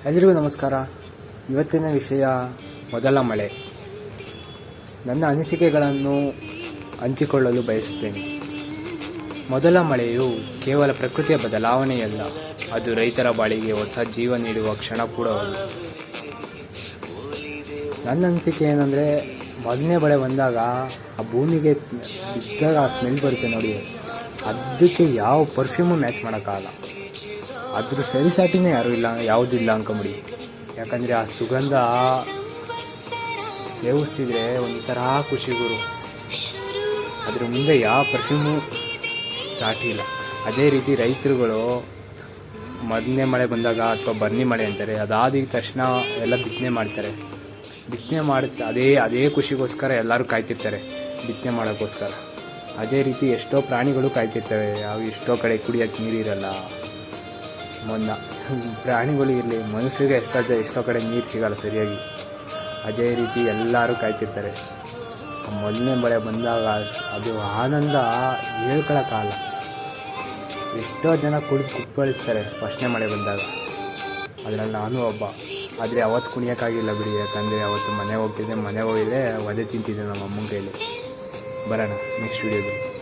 ಎಲ್ರಿಗೂ ನಮಸ್ಕಾರ. ಇವತ್ತಿನ ವಿಷಯ ಮೊದಲ ಮಳೆ. ನನ್ನ ಅನಿಸಿಕೆಗಳನ್ನು ಹಂಚಿಕೊಳ್ಳಲು ಬಯಸುತ್ತೇನೆ. ಮೊದಲ ಮಳೆಯು ಕೇವಲ ಪ್ರಕೃತಿಯ ಬದಲಾವಣೆಯಲ್ಲ, ಅದು ರೈತರ ಬಾಳಿಗೆ ಹೊಸ ಜೀವ ನೀಡುವ ಕ್ಷಣ ಕೂಡ ಹೌದು. ನನ್ನ ಅನಿಸಿಕೆ ಏನಂದರೆ, ಮೊದಲನೇ ಮಳೆ ಬಂದಾಗ ಆ ಭೂಮಿಗೆ ಬಿದ್ದಾಗ ಆ ಸ್ಮೆಲ್ ಬರುತ್ತೆ ನೋಡಿ, ಅದಕ್ಕೆ ಯಾವ ಪರ್ಫ್ಯೂಮು ಮ್ಯಾಚ್ ಮಾಡೋಕ್ಕಾಗಲ್ಲ. ಅದ್ರ ಸರಿಸಾಟಿನೇ ಯಾವುದಿಲ್ಲ ಅಂದ್ಕೊಂಬಿಡಿ. ಯಾಕಂದರೆ ಆ ಸುಗಂಧ ಸೇವಿಸ್ತಿದ್ರೆ ಒಂಥರ ಖುಷಿ ಗುರು. ಅದ್ರ ಮುಂದೆ ಯಾವ ಪರ್ಫ್ಯೂಮು ಸಾಟಿ ಇಲ್ಲ. ಅದೇ ರೀತಿ ರೈತರುಗಳು ಮೊದಲನೇ ಮಳೆ ಬಂದಾಗ ಅಥವಾ ಬನ್ನಿ ಮಳೆ ಅಂತಾರೆ, ಅದಾದ ತಕ್ಷಣ ಎಲ್ಲ ಬಿತ್ತನೆ ಮಾಡ್ತಾರೆ. ಬಿತ್ತನೆ ಅದೇ ಖುಷಿಗೋಸ್ಕರ ಎಲ್ಲರೂ ಕಾಯ್ತಿರ್ತಾರೆ, ಬಿತ್ತನೆ ಮಾಡೋಕ್ಕೋಸ್ಕರ. ಅದೇ ರೀತಿ ಎಷ್ಟೋ ಪ್ರಾಣಿಗಳು ಕಾಯ್ತಿರ್ತವೆ. ಎಷ್ಟೋ ಕಡೆ ಕುಡಿಯೋಕ್ಕೆ ನೀರಿರಲ್ಲ. ಪ್ರಾಣಿಗಳು ಇರಲಿ, ಮನುಷ್ಯರಿಗೆ ಎಷ್ಟೋ ಕಡೆ ನೀರು ಸಿಗಲ್ಲ ಸರಿಯಾಗಿ. ಅದೇ ರೀತಿ ಎಲ್ಲರೂ ಕಾಯ್ತಿರ್ತಾರೆ. ಮೊದಲನೇ ಮಳೆ ಬಂದಾಗ ಅದು ಆನಂದ ಹೇಳ್ಕೊಳಕ್ಕಾಗಲ್ಲ. ಎಷ್ಟೋ ಜನ ಕುಪ್ಪಳಿಸ್ತಾರೆ ಫಸ್ಟ್ನೇ ಮಳೆ ಬಂದಾಗ. ಅದರಲ್ಲಿ ನಾನು ಒಬ್ಬ. ಆದರೆ ಅವತ್ತು ಕುಣಿಯೋಕ್ಕಾಗಿಲ್ಲ ಬಿಡಿ, ಯಾಕಂದರೆ ಅವತ್ತು ಮನೆಗೆ ಹೋಗಿದ್ದೆ. ಒದೆ ತಿಂತಿದ್ದೆ ನಮ್ಮ ಅಮ್ಮನ ಕೈಲಿ. ಬರೋಣ ನೆಕ್ಸ್ಟ್ ವಿಡಿಯೋದಲ್ಲಿ.